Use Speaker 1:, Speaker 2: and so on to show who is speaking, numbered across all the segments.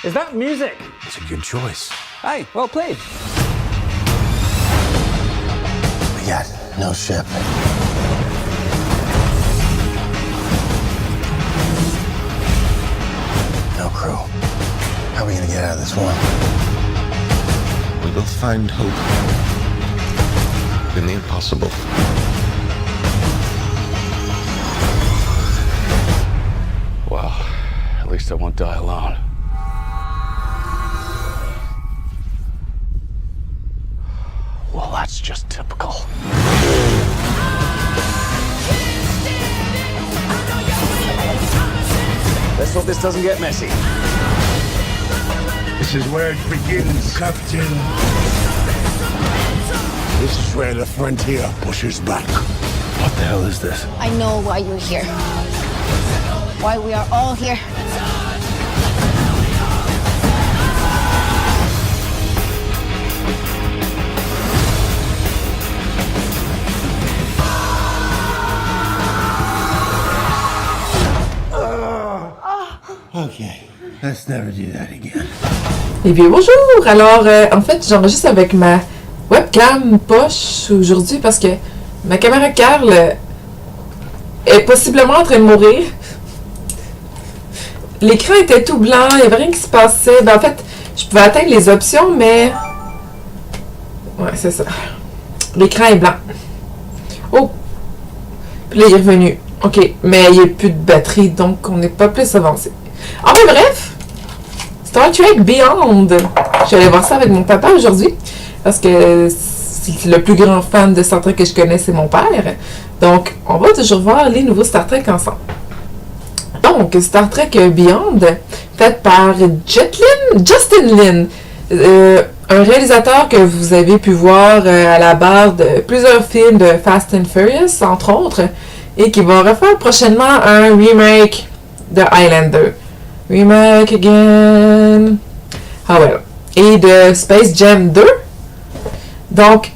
Speaker 1: Is that music?
Speaker 2: It's a good choice.
Speaker 1: Hey, well played.
Speaker 2: We got no ship. No crew. How are we gonna get out of this one?
Speaker 3: We will find hope in the impossible.
Speaker 4: Well, at least I won't die alone. Well, that's just typical. Let's hope this doesn't get messy.
Speaker 5: This is where it begins, Captain. This is where the frontier pushes back.
Speaker 2: What the hell is this?
Speaker 6: I know why you're here. Why we are all here.
Speaker 5: Okay, let's never do that again.
Speaker 7: Eh bien, bonjour! Alors, en fait, j'enregistre avec ma webcam poche aujourd'hui parce que ma caméra Carl est possiblement en train de mourir. L'écran était tout blanc, il n'y avait rien qui se passait. Ben, en fait, je pouvais atteindre les options, mais... Ouais, c'est ça. L'écran est blanc. Oh! Puis là, il est revenu. OK, mais il n'y a plus de batterie, donc on n'est pas plus avancé. Ah ben bref! Star Trek Beyond! Je suis allée voir ça avec mon papa aujourd'hui, parce que c'est le plus grand fan de Star Trek que je connais, c'est mon père. Donc, on va toujours voir les nouveaux Star Trek ensemble. Donc, Star Trek Beyond, fait par Justin Lin, un réalisateur que vous avez pu voir à la barre de plusieurs films de Fast and Furious, entre autres, et qui va refaire prochainement un remake de Highlander. Remake again. Ah ouais. Et de Space Jam 2. Donc,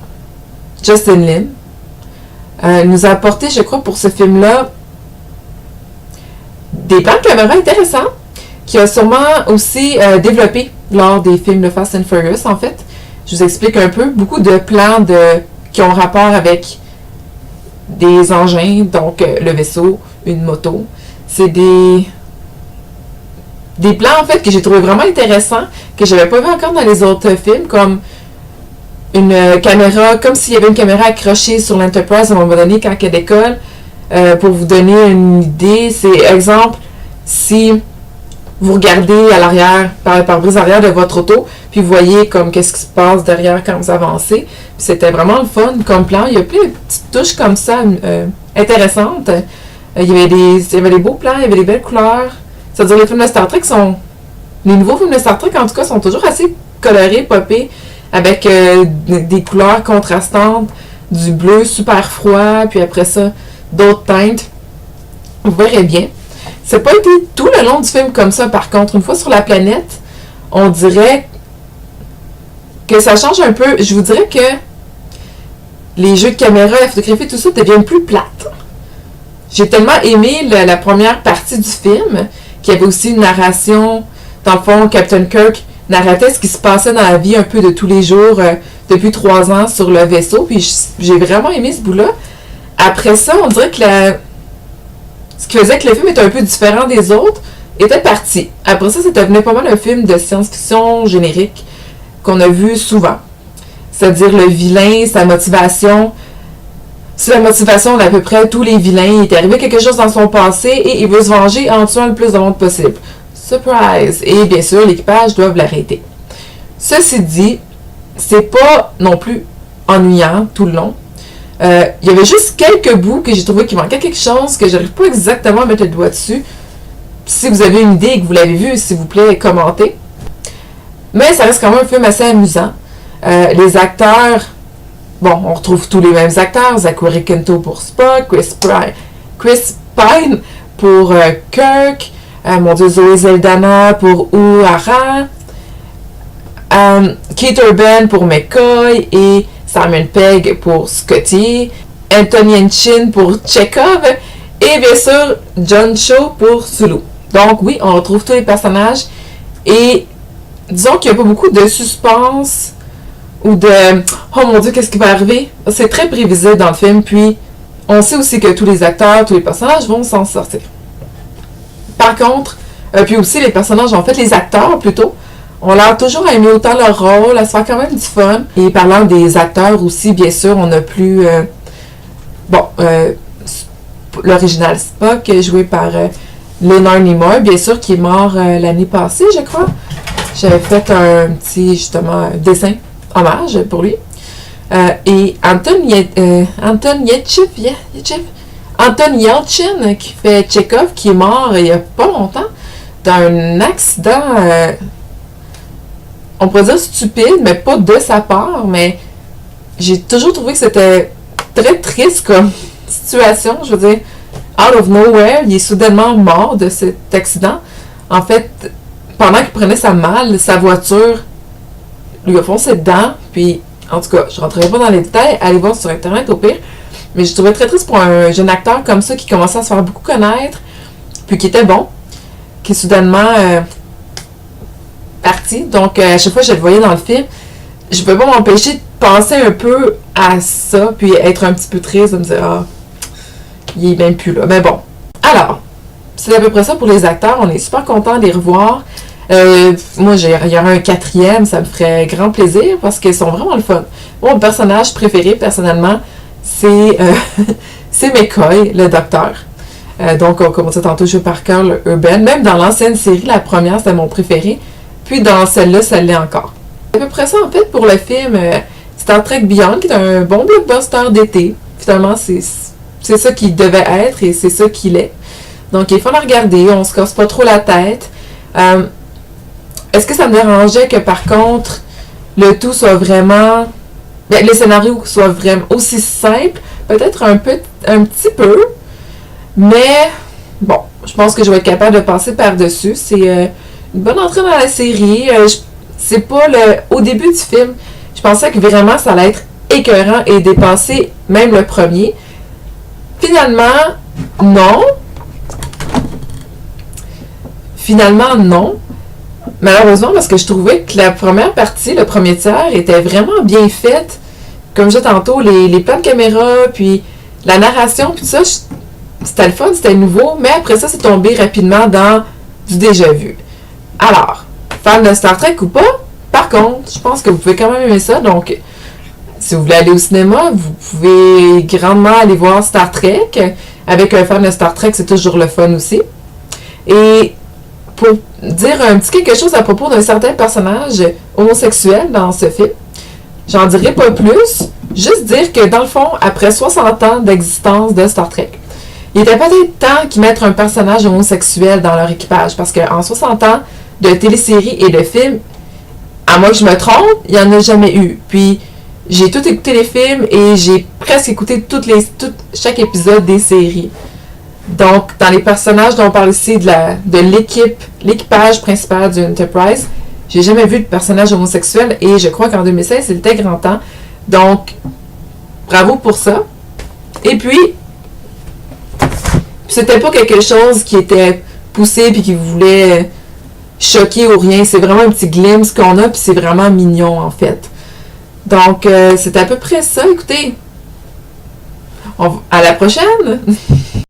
Speaker 7: Justin Lin nous a apporté, je crois, pour ce film-là, des plans de caméra intéressants qu'il a sûrement aussi développé lors des films de Fast and Furious, en fait. Je vous explique un peu. Beaucoup de plans qui ont rapport avec des engins, donc le vaisseau, une moto. C'est des plans, en fait, que j'ai trouvé vraiment intéressants, que je n'avais pas vu encore dans les autres films, comme une caméra, comme s'il y avait une caméra accrochée sur l'Enterprise à un moment donné quand elle décolle. Pour vous donner une idée, c'est exemple, si vous regardez à l'arrière, par brise arrière de votre auto, puis vous voyez comme qu'est-ce qui se passe derrière quand vous avancez. Puis c'était vraiment le fun comme plan. Il y a plein de petites touches comme ça intéressantes. Il y avait des beaux plans, il y avait des belles couleurs. C'est-à-dire les films de Star Trek les nouveaux films de Star Trek, en tout cas, sont toujours assez colorés, popés, avec des couleurs contrastantes, du bleu super froid, puis après ça, d'autres teintes. Vous verrez bien. C'est pas été tout le long du film comme ça, par contre. Une fois sur la planète, on dirait que ça change un peu. Je vous dirais que les jeux de caméra, la photographie, tout ça deviennent plus plates. J'ai tellement aimé la première partie du film, qu'il y avait aussi une narration. Dans le fond, Captain Kirk narratait ce qui se passait dans la vie un peu de tous les jours depuis 3 ans sur le vaisseau. Puis j'ai vraiment aimé ce bout-là. Après ça, on dirait que ce qui faisait que le film était un peu différent des autres était parti. Après ça, ça devenait pas mal un film de science-fiction générique qu'on a vu souvent. C'est-à-dire le vilain, sa motivation. C'est la motivation d'à peu près tous les vilains. Il est arrivé quelque chose dans son passé et il veut se venger en tuant le plus de monde possible. Surprise! Et bien sûr, l'équipage doit l'arrêter. Ceci dit, c'est pas non plus ennuyant tout le long. Il y avait juste quelques bouts que j'ai trouvé qu'il manquait quelque chose, que j'arrive pas exactement à mettre le doigt dessus. Si vous avez une idée et que vous l'avez vu, s'il vous plaît, commentez. Mais ça reste quand même un film assez amusant. Les acteurs, bon, on retrouve tous les mêmes acteurs. Zachary Quinto pour Spock, Chris Pine pour Kirk, mon Dieu, Zoé Saldana pour Uhura, Keith Urban pour McCoy et Simon Pegg pour Scotty, Anthony Yelchin pour Chekhov et bien sûr John Cho pour Sulu. Donc oui, on retrouve tous les personnages et disons qu'il n'y a pas beaucoup de suspense ou de oh mon Dieu, qu'est-ce qui va arriver? C'est très prévisible dans le film, puis on sait aussi que tous les acteurs, tous les personnages vont s'en sortir. Par contre, puis aussi les personnages, en fait les acteurs plutôt, on l'air toujours à aimer autant leur rôle, à se faire quand même du fun. Et parlant des acteurs aussi, bien sûr, on a plus l'original Spock, joué par Leonard Nimoy, bien sûr, qui est mort l'année passée, je crois. J'avais fait un petit, justement, dessin, hommage pour lui. Et Anton Yelchin, qui fait Chekhov, qui est mort il n'y a pas longtemps, d'un accident, on pourrait dire stupide, mais pas de sa part, mais j'ai toujours trouvé que c'était très triste comme situation. Je veux dire, out of nowhere, il est soudainement mort de cet accident. En fait, pendant qu'il prenait sa malle, sa voiture lui a foncé dedans, puis en tout cas, je rentrerai pas dans les détails, allez voir sur Internet au pire, mais je trouvais très triste pour un jeune acteur comme ça qui commençait à se faire beaucoup connaître, puis qui était bon, qui est soudainement parti. Donc, à chaque fois que je le voyais dans le film, je ne peux pas m'empêcher de penser un peu à ça, puis être un petit peu triste, de me dire, ah, il est même plus là. Mais bon. Alors, c'est à peu près ça pour les acteurs. On est super contents de les revoir. Moi, il y aura un 4e, ça me ferait grand plaisir parce qu'ils sont vraiment le fun. Mon personnage préféré, personnellement, c'est McCoy, le docteur. Donc, comme on disait tantôt, joué par Karl Urban. Même dans l'ancienne série, la première, c'était mon préféré. Puis dans celle-là, ça l'est encore. C'est à peu près ça, en fait, pour le film Star Trek Beyond, qui est un bon blockbuster d'été. Finalement, c'est ça qu'il devait être et c'est ça qu'il est. Donc, il faut le regarder, on se casse pas trop la tête. Est-ce que ça me dérangeait que, par contre, le tout soit vraiment... les scénarios soient vraiment aussi simples? Peut-être un petit peu. Mais, bon, je pense que je vais être capable de passer par-dessus. C'est une bonne entrée dans la série. C'est pas au début du film, je pensais que vraiment ça allait être écœurant et dépasser même le premier. Finalement, non. Malheureusement, parce que je trouvais que la première partie, le premier tiers, était vraiment bien faite. Comme je disais tantôt, les plans de caméra, puis la narration, puis tout ça, c'était le fun, c'était nouveau. Mais après ça, c'est tombé rapidement dans du déjà-vu. Alors, fan de Star Trek ou pas, par contre, je pense que vous pouvez quand même aimer ça. Donc, si vous voulez aller au cinéma, vous pouvez grandement aller voir Star Trek. Avec un fan de Star Trek, c'est toujours le fun aussi. Et pour dire un petit quelque chose à propos d'un certain personnage homosexuel dans ce film, j'en dirai pas plus. Juste dire que, dans le fond, après 60 ans d'existence de Star Trek, il était peut-être temps qu'ils mettent un personnage homosexuel dans leur équipage. Parce qu'en 60 ans de téléséries et de films, à moins que je me trompe, il n'y en a jamais eu. Puis, j'ai tout écouté les films et j'ai presque écouté chaque épisode des séries. Donc, dans les personnages dont on parle ici de l'équipage principal du Enterprise, j'ai jamais vu de personnage homosexuel et je crois qu'en 2016, c'était grand temps. Donc, bravo pour ça. Et puis, c'était pas quelque chose qui était poussé puis qui voulait choquer ou rien. C'est vraiment un petit glimpse qu'on a puis c'est vraiment mignon en fait. Donc, c'est à peu près ça. Écoutez, à la prochaine!